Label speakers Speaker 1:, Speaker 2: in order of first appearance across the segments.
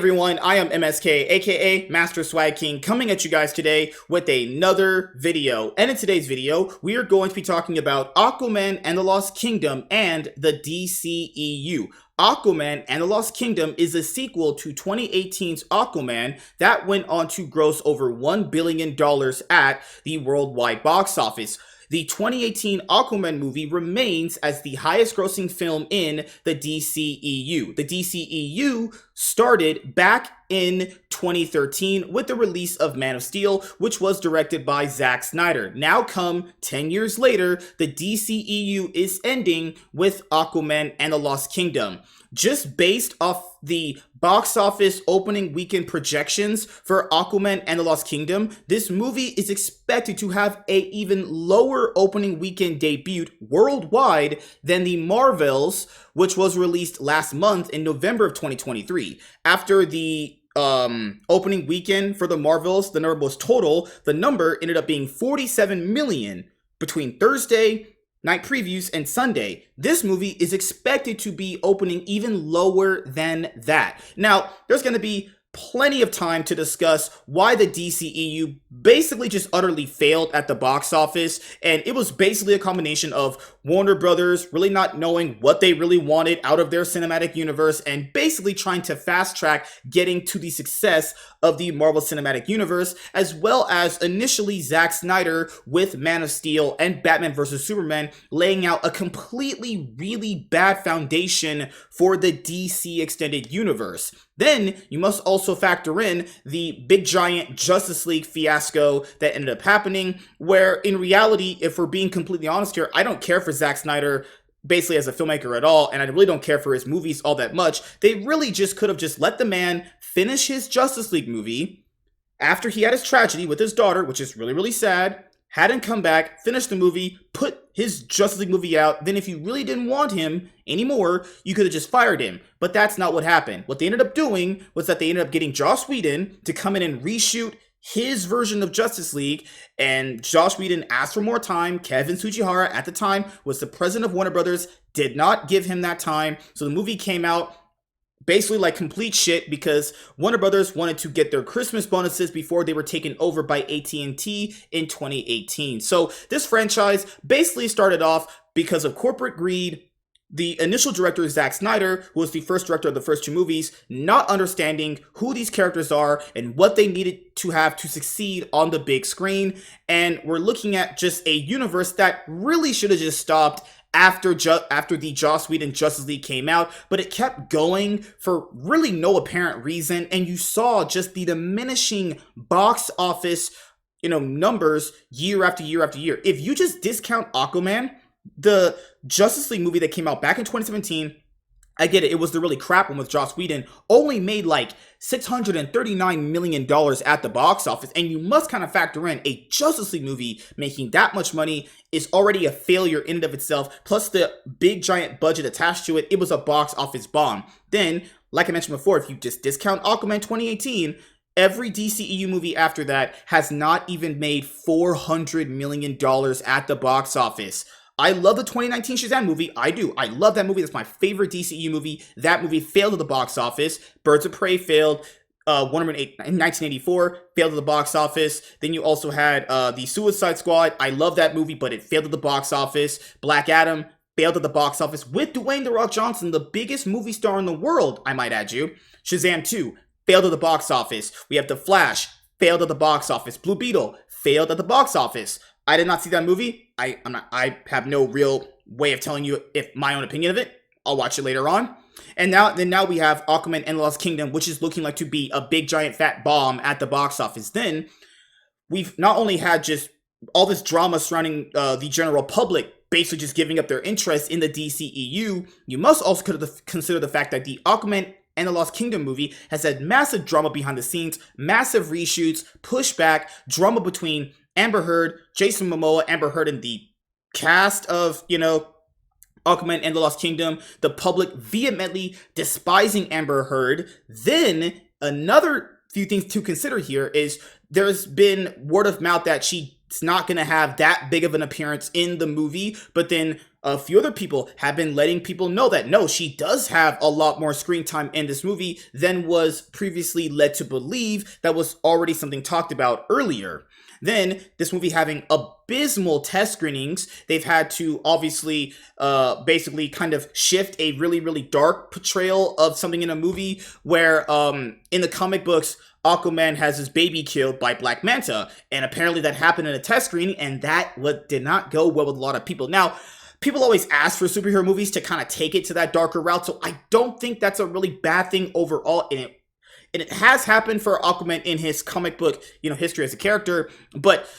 Speaker 1: everyone, I am MSK, aka Master Swag King, coming at you guys today with another video. And in today's video, we are going to be talking about Aquaman and the Lost Kingdom and the DCEU. Aquaman and the Lost Kingdom is a sequel to 2018's Aquaman that went on to gross over $1 billion at the worldwide box office. The 2018 Aquaman movie remains as the highest grossing film in the DCEU. The DCEU started back in 2013 with the release of Man of Steel, which was directed by Zack Snyder. Now come 10 years later, the DCEU is ending with Aquaman and the Lost Kingdom. Just based off the box office opening weekend projections for Aquaman and the Lost Kingdom, this movie is expected to have an even lower opening weekend debut worldwide than the Marvels, which was released last month in November of 2023. After the opening weekend for the Marvels, the number was total. The number ended up being 47 million between Thursday night previews and Sunday. This movie is expected to be opening even lower than that. Now, there's going to be plenty of time to discuss why the DCEU basically just utterly failed at the box office, and it was basically a combination of Warner Brothers really not knowing what they really wanted out of their cinematic universe and basically trying to fast track getting to the success of the Marvel Cinematic Universe, as well as initially Zack Snyder with Man of Steel and Batman vs. Superman laying out a completely really bad foundation for the DC Extended Universe. Then you must also factor in the big giant Justice League fiasco that ended up happening, where in reality, if we're being completely honest here, I don't care for Zack Snyder basically as a filmmaker at all, and I really don't care for his movies all that much. They really just could have just let the man finish his Justice League movie after he had his tragedy with his daughter, which is really, really sad, had him come back, finish the movie, put his Justice League movie out. Then if you really didn't want him anymore, you could have just fired him. But that's not what happened. What they ended up doing was that they ended up getting Joss Whedon to come in and reshoot his version of Justice League, and Joss Whedon asked for more time. Kevin Tsujihara at the time was the president of Warner Brothers, did not give him that time. So the movie came out basically like complete shit because Warner Brothers wanted to get their Christmas bonuses before they were taken over by AT&T in 2018. So this franchise basically started off because of corporate greed. The initial director, Zack Snyder, who was the first director of the first two movies, not understanding who these characters are and what they needed to have to succeed on the big screen. And we're looking at just a universe that really should have just stopped after the Joss Whedon Justice League came out, but it kept going for really no apparent reason, and you saw just the diminishing box office, numbers year after year after year. If you just discount Aquaman, the Justice League movie that came out back in 2017, I get it, it was the really crap one with Joss Whedon, only made like $639 million at the box office. And you must kind of factor in a Justice League movie making that much money is already a failure in and of itself. Plus the big giant budget attached to it, it was a box office bomb. Then, like I mentioned before, if you just discount Aquaman 2018, every DCEU movie after that has not even made $400 million at the box office. I love the 2019 Shazam movie. I do. I love that movie. That's my favorite DCEU movie. That movie failed at the box office. Birds of Prey failed. Wonder Woman 8 in 1984 failed at the box office. Then you also had the Suicide Squad. I love that movie, but it failed at the box office. Black Adam failed at the box office with Dwayne "The Rock" Johnson, the biggest movie star in the world, I might add you. Shazam 2 failed at the box office. We have The Flash, failed at the box office. Blue Beetle failed at the box office. I did not see that movie. I have no real way of telling you if my own opinion of it. I'll watch it later on. And now we have Aquaman and the Lost Kingdom, which is looking like to be a big giant fat bomb at the box office. Then we've not only had just all this drama surrounding the general public basically just giving up their interest in the DCEU, you must also consider the fact that the Aquaman and the Lost Kingdom movie has had massive drama behind the scenes, massive reshoots, pushback, drama between Amber Heard, Jason Momoa, Amber Heard, and the cast of, Aquaman and the Lost Kingdom, the public vehemently despising Amber Heard. Then another few things to consider here is there's been word of mouth that she's not going to have that big of an appearance in the movie, but then a few other people have been letting people know that no, she does have a lot more screen time in this movie than was previously led to believe. That was already something talked about earlier. Then, this movie having abysmal test screenings, they've had to obviously basically kind of shift a really, really dark portrayal of something in a movie where in the comic books, Aquaman has his baby killed by Black Manta, and apparently that happened in a test screening, and that did not go well with a lot of people. Now, people always ask for superhero movies to kind of take it to that darker route, so I don't think that's a really bad thing overall, and it has happened for Aquaman in his comic book, history as a character, but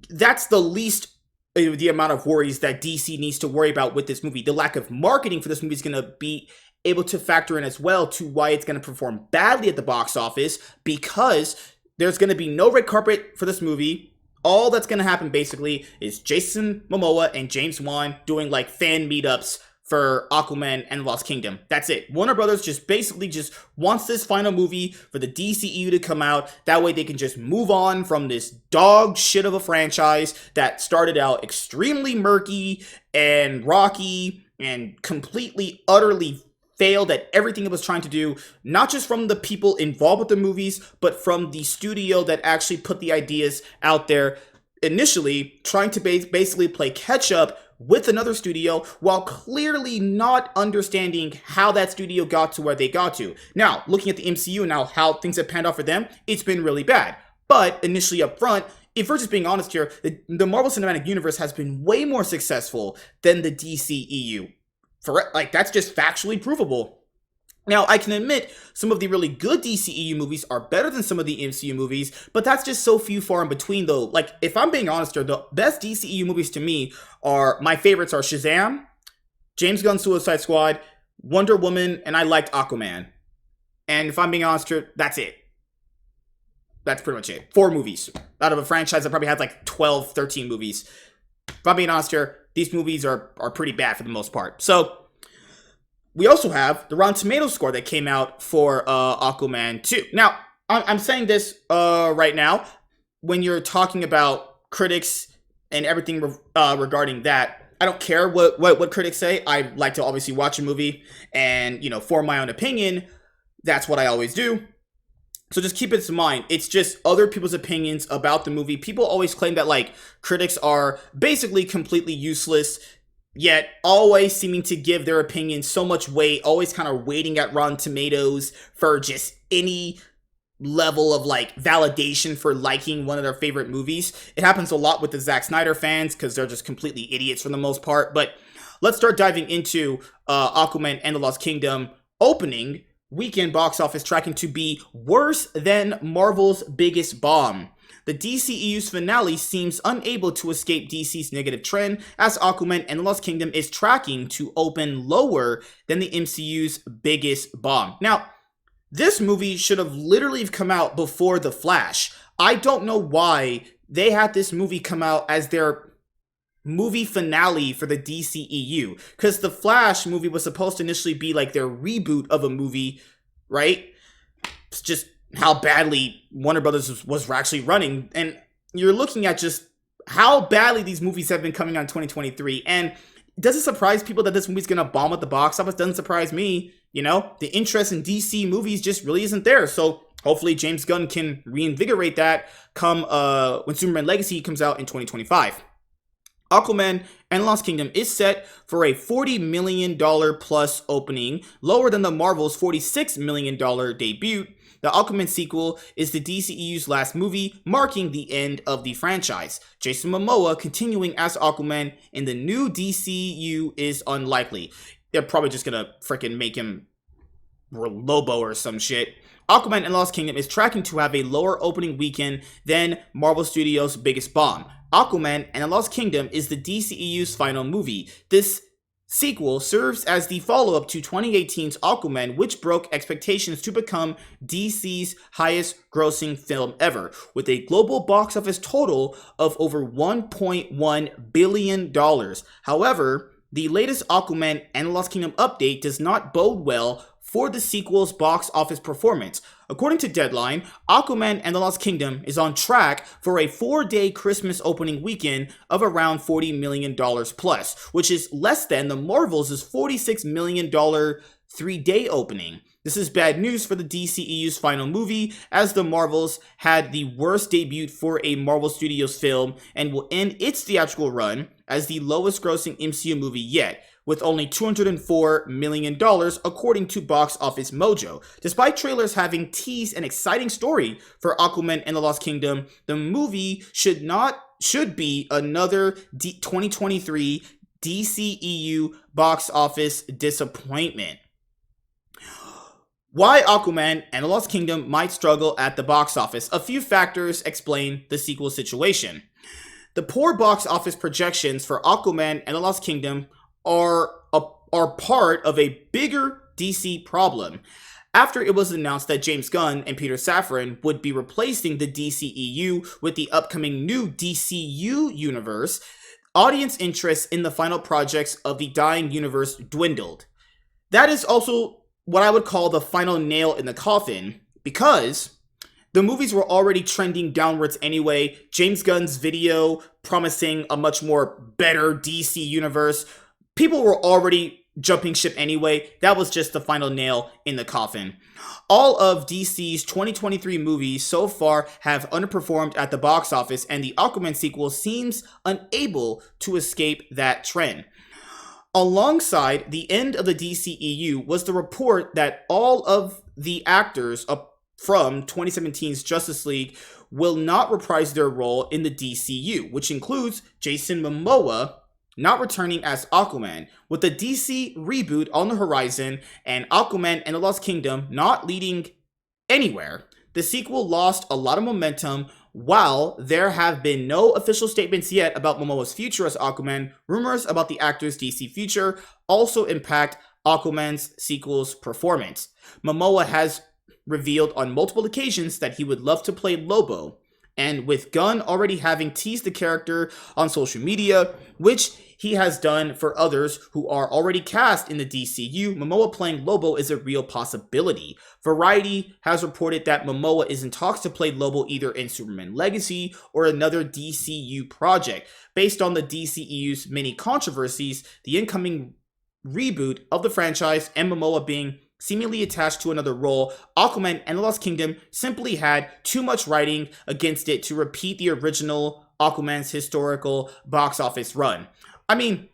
Speaker 1: that's the least the amount of worries that DC needs to worry about with this movie. The lack of marketing for this movie is going to be able to factor in as well to why it's going to perform badly at the box office, because there's going to be no red carpet for this movie. All that's going to happen basically is Jason Momoa and James Wan doing like fan meetups for Aquaman and the Lost Kingdom. That's it. Warner Brothers just basically wants this final movie for the DCEU to come out. That way they can just move on from this dog shit of a franchise that started out extremely murky and rocky and completely, utterly failed at everything it was trying to do, not just from the people involved with the movies, but from the studio that actually put the ideas out there initially, trying to basically play catch up with another studio while clearly not understanding how that studio got to where they got to. Now, looking at the MCU and now how things have panned out for them, it's been really bad. But initially up front, if we're just being honest here, the Marvel Cinematic Universe has been way more successful than the DCEU. That's just factually provable. Now, I can admit some of the really good DCEU movies are better than some of the MCU movies, but that's just so few far in between though. Like, if I'm being honest here, the best DCEU movies to me my favorites are Shazam, James Gunn's Suicide Squad, Wonder Woman, and I liked Aquaman. And if I'm being honest here, that's it. That's pretty much it. 4 movies out of a franchise that probably had like 12, 13 movies. If I'm being honest here, these movies are pretty bad for the most part. So, we also have the Rotten Tomatoes score that came out for Aquaman 2. Now, I'm saying this right now. When you're talking about critics and everything regarding that, I don't care what critics say. I like to obviously watch a movie and, form my own opinion. That's what I always do. So just keep it in mind. It's just other people's opinions about the movie. People always claim that, like, critics are basically completely useless, yet always seeming to give their opinion so much weight, always kind of waiting at Rotten Tomatoes for just any level of like validation for liking one of their favorite movies. It happens a lot with the Zack Snyder fans because they're just completely idiots for the most part. But let's start diving into Aquaman and the Lost Kingdom opening weekend box office tracking to be worse than Marvel's biggest bomb. The DCEU's finale seems unable to escape DC's negative trend, as Aquaman and the Lost Kingdom is tracking to open lower than the MCU's biggest bomb. Now, this movie should have literally come out before The Flash. I don't know why they had this movie come out as their movie finale for the DCEU, because the Flash movie was supposed to initially be like their reboot of a movie, right? It's just how badly Warner Brothers was actually running, and you're looking at just how badly these movies have been coming out in 2023, and does it surprise people that this movie's gonna bomb at the box office? Doesn't surprise me. The interest in DC movies just really isn't there, so hopefully James Gunn can reinvigorate that come when Superman Legacy comes out in 2025. Aquaman and Lost Kingdom is set for a $40 million plus opening, lower than the Marvel's $46 million debut. The Aquaman sequel is the DCEU's last movie, marking the end of the franchise. Jason Momoa continuing as Aquaman in the new DCEU is unlikely. They're probably just gonna freaking make him Lobo or some shit. Aquaman and Lost Kingdom is tracking to have a lower opening weekend than Marvel Studios' biggest bomb. Aquaman and the Lost Kingdom is the DCEU's final movie. This sequel serves as the follow-up to 2018's Aquaman, which broke expectations to become DC's highest-grossing film ever, with a global box office total of over $1.1 billion. However, the latest Aquaman and the Lost Kingdom update does not bode well for the sequel's box office performance. According to Deadline, Aquaman and the Lost Kingdom is on track for a 4-day Christmas opening weekend of around $40 million plus, which is less than the Marvel's $46 million 3-day opening. This is bad news for the DCEU's final movie, as the Marvels had the worst debut for a Marvel Studios film and will end its theatrical run as the lowest grossing MCU movie yet, with only $204 million according to Box Office Mojo. Despite trailers having teased an exciting story for Aquaman and the Lost Kingdom, the movie should be another 2023 DCEU box office disappointment. Why Aquaman and the Lost Kingdom might struggle at the box office. A few factors explain the sequel situation. The poor box office projections for Aquaman and the Lost Kingdom are part of a bigger DC problem. After it was announced that James Gunn and Peter Safran would be replacing the DCEU with the upcoming new DCU universe, audience interest in the final projects of the dying universe dwindled. That is also what I would call the final nail in the coffin, because the movies were already trending downwards anyway. James Gunn's video promising a much more better DC universe, people were already jumping ship anyway. That was just the final nail in the coffin. All of DC's 2023 movies so far have underperformed at the box office, and the Aquaman sequel seems unable to escape that trend. Alongside the end of the DCEU was the report that all of the actors from 2017's Justice League will not reprise their role in the DCU, which includes Jason Momoa not returning as Aquaman. With the DC reboot on the horizon and Aquaman and the Lost Kingdom not leading anywhere, the sequel lost a lot of momentum. While there have been no official statements yet about Momoa's future as Aquaman, rumors about the actor's DC future also impact Aquaman's sequel's performance. Momoa has revealed on multiple occasions that he would love to play Lobo, and with Gunn already having teased the character on social media, which he has done for others who are already cast in the DCU, Momoa playing Lobo is a real possibility. Variety has reported that Momoa is in talks to play Lobo either in Superman Legacy or another DCU project. Based on the DCEU's many controversies, the incoming reboot of the franchise, and Momoa being seemingly attached to another role, Aquaman and the Lost Kingdom simply had too much writing against it to repeat the original Aquaman's historical box office run. I mean,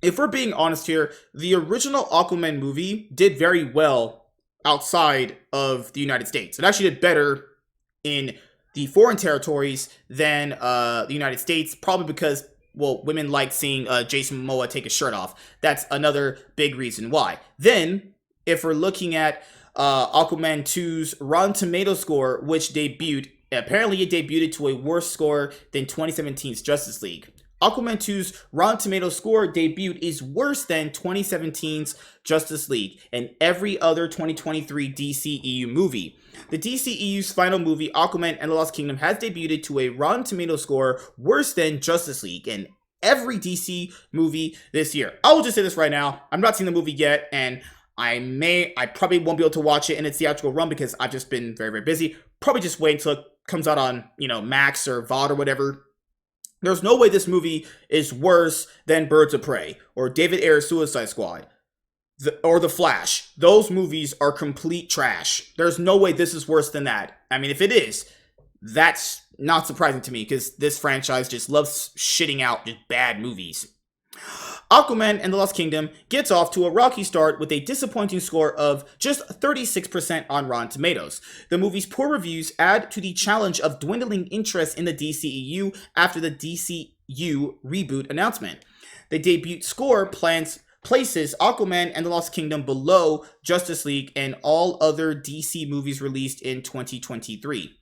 Speaker 1: if we're being honest here, the original Aquaman movie did very well outside of the United States. It actually did better in the foreign territories than the United States, probably because, well, women like seeing Jason Momoa take his shirt off. That's another big reason why. Then, if we're looking at Aquaman 2's Rotten Tomatoes score, which debuted, apparently it debuted to a worse score than 2017's Justice League. Aquaman 2's Rotten Tomatoes score debut is worse than 2017's Justice League and every other 2023 DCEU movie. The DCEU's final movie, Aquaman and the Lost Kingdom, has debuted to a Rotten Tomatoes score worse than Justice League and every DC movie this year. I will just say this right now. I'm not seeing the movie yet, and I probably won't be able to watch it in its theatrical run because I've just been very, very busy. Probably just wait until it comes out on, Max or VOD or whatever. There's no way this movie is worse than Birds of Prey or David Ayer's Suicide Squad or The Flash. Those movies are complete trash. There's no way this is worse than that. I mean, if it is, that's not surprising to me because this franchise just loves shitting out just bad movies. Aquaman and the Lost Kingdom gets off to a rocky start with a disappointing score of just 36% on Rotten Tomatoes. The movie's poor reviews add to the challenge of dwindling interest in the DCEU after the DCU reboot announcement. The debut score places Aquaman and the Lost Kingdom below Justice League and all other DC movies released in 2023.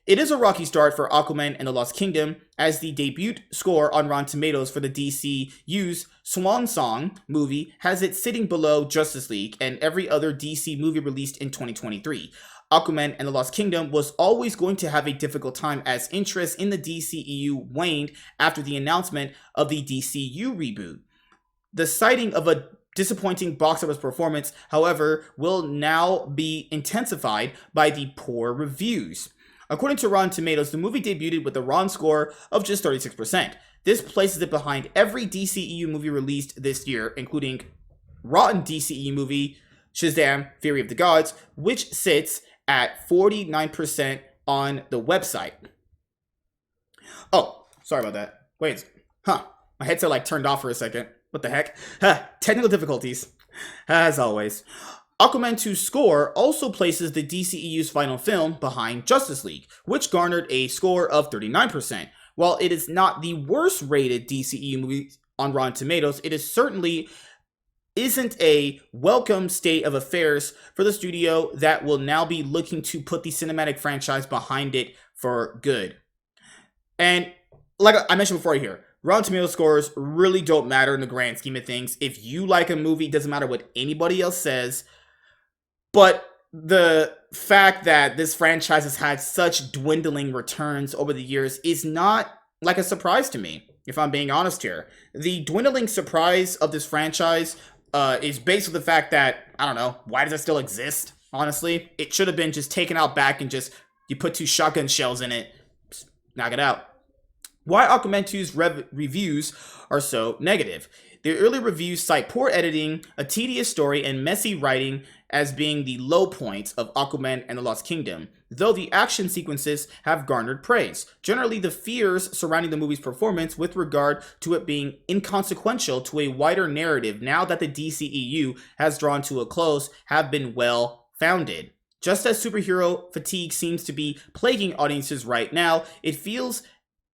Speaker 1: It is a rocky start for Aquaman and the Lost Kingdom, as the debut score on Rotten Tomatoes for the DCU's Swan Song movie has it sitting below Justice League and every other DC movie released in 2023. Aquaman and the Lost Kingdom was always going to have a difficult time as interest in the DCEU waned after the announcement of the DCU reboot. The sighting of a disappointing box office performance, however, will now be intensified by the poor reviews. According to Rotten Tomatoes, the movie debuted with a Rotten score of just 36%. This places it behind every DCEU movie released this year, including Rotten DCEU movie Shazam! Fury of the Gods, which sits at 49% on the website. Oh, sorry about that. Wait, my headset like turned off for a second. What the heck? Technical difficulties, as always. Aquaman 2's score also places the DCEU's final film behind Justice League, which garnered a score of 39%. While it is not the worst rated DCEU movie on Rotten Tomatoes, it is certainly isn't a welcome state of affairs for the studio that will now be looking to put the cinematic franchise behind it for good. And like I mentioned before here, Rotten Tomatoes scores really don't matter in the grand scheme of things. If you like a movie, it doesn't matter what anybody else says. But the fact that this franchise has had such dwindling returns over the years is not like a surprise to me, if I'm being honest here. The dwindling surprise of this franchise is based on the fact that, I don't know, why does it still exist, honestly? It should have been just taken out back and just, you put 2 shotgun shells in it, knock it out. Why Aquaman 2's reviews are so negative. The early reviews cite poor editing, a tedious story, and messy writing as being the low points of Aquaman and the Lost Kingdom, though the action sequences have garnered praise. Generally, the fears surrounding the movie's performance with regard to it being inconsequential to a wider narrative now that the DCEU has drawn to a close have been well founded. Just as superhero fatigue seems to be plaguing audiences right now, it feels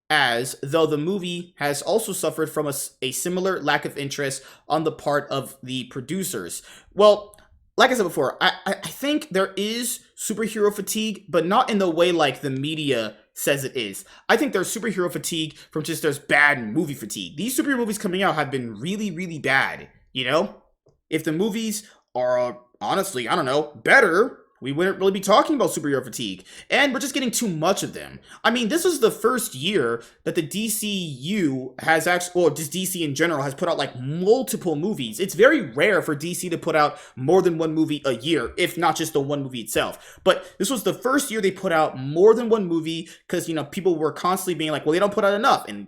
Speaker 1: as though the movie has also suffered from a similar lack of interest on the part of the producers. Well, like I said before, I think there is superhero fatigue, but not in the way like the media says it is. I think there's superhero fatigue from just there's bad movie fatigue. These superhero movies coming out have been really, really bad, you know? If the movies are, honestly, I don't know, better, we wouldn't really be talking about superhero fatigue. And we're just getting too much of them. I mean, this is the first year that the DCU has actually, or just DC in general, has put out like multiple movies. It's very rare for DC to put out more than one movie a year, if not just the one movie itself. But this was the first year they put out more than one movie because, you know, people were constantly being like, well, they don't put out enough. And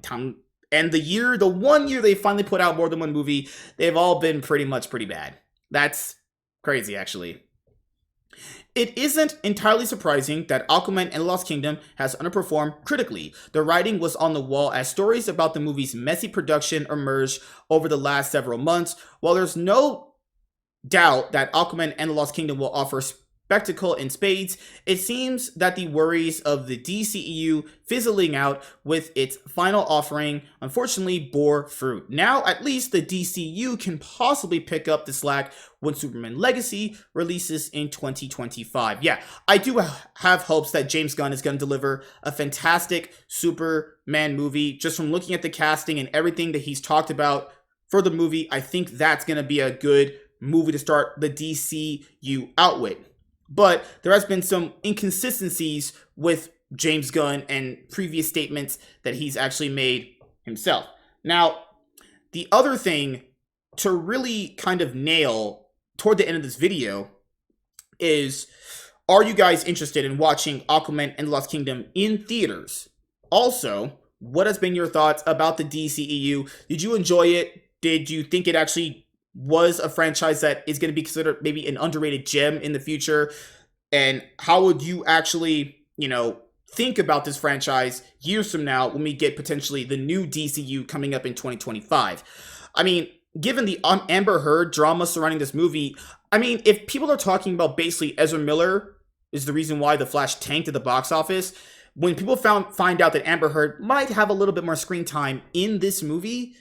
Speaker 1: the 1 year they finally put out more than one movie, they've all been pretty bad. That's crazy, actually. It isn't entirely surprising that Aquaman and the Lost Kingdom has underperformed critically. The writing was on the wall as stories about the movie's messy production emerged over the last several months. While there's no doubt that Aquaman and the Lost Kingdom will offer spectacle in spades, it seems that the worries of the DCEU fizzling out with its final offering unfortunately bore fruit. Now, at least the DCU can possibly pick up the slack when Superman Legacy releases in 2025. Yeah, I do have hopes that James Gunn is going to deliver a fantastic Superman movie. Just from looking at the casting and everything that he's talked about for the movie, I think that's going to be a good movie to start the DCU out with. But there has been some inconsistencies with James Gunn and previous statements that he's actually made himself. Now, the other thing to really kind of nail toward the end of this video is, are you guys interested in watching Aquaman and the Lost Kingdom in theaters? Also, what has been your thoughts about the DCEU? Did you enjoy it? Did you think it actually was a franchise that is going to be considered maybe an underrated gem in the future? And how would you actually, think about this franchise years from now when we get potentially the new DCU coming up in 2025? I mean, given the Amber Heard drama surrounding this movie, I mean, if people are talking about basically Ezra Miller is the reason why The Flash tanked at the box office, when people find out that Amber Heard might have a little bit more screen time in this movie,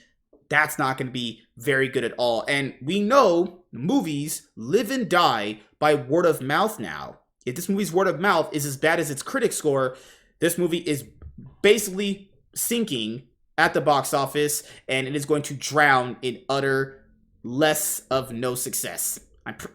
Speaker 1: that's not going to be very good at all. And we know movies live and die by word of mouth now. If this movie's word of mouth is as bad as its critic score, this movie is basically sinking at the box office, and it is going to drown in utter less of no success.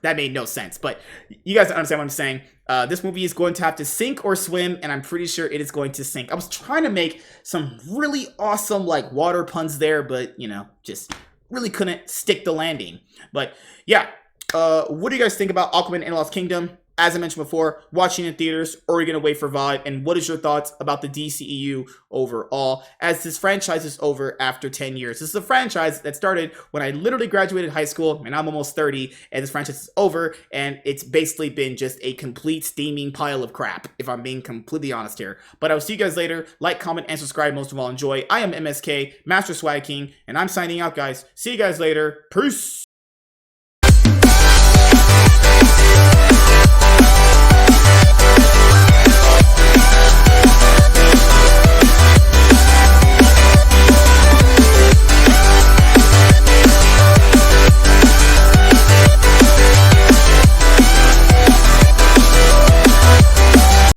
Speaker 1: That made no sense, but you guys understand what I'm saying. This movie is going to have to sink or swim, and I'm pretty sure it is going to sink. I was trying to make some really awesome water puns there, but just really couldn't stick the landing. But yeah, what do you guys think about Aquaman and the Lost Kingdom? As I mentioned before, watching in theaters, or are you going to wait for Vibe? And what is your thoughts about the DCEU overall, as this franchise is over after 10 years? This is a franchise that started when I literally graduated high school, and I'm almost 30, and this franchise is over, and it's basically been just a complete steaming pile of crap, if I'm being completely honest here. But I will see you guys later. Like, comment, and subscribe. Most of all, enjoy. I am MSK, Master Swag King, and I'm signing out, guys. See you guys later. Peace!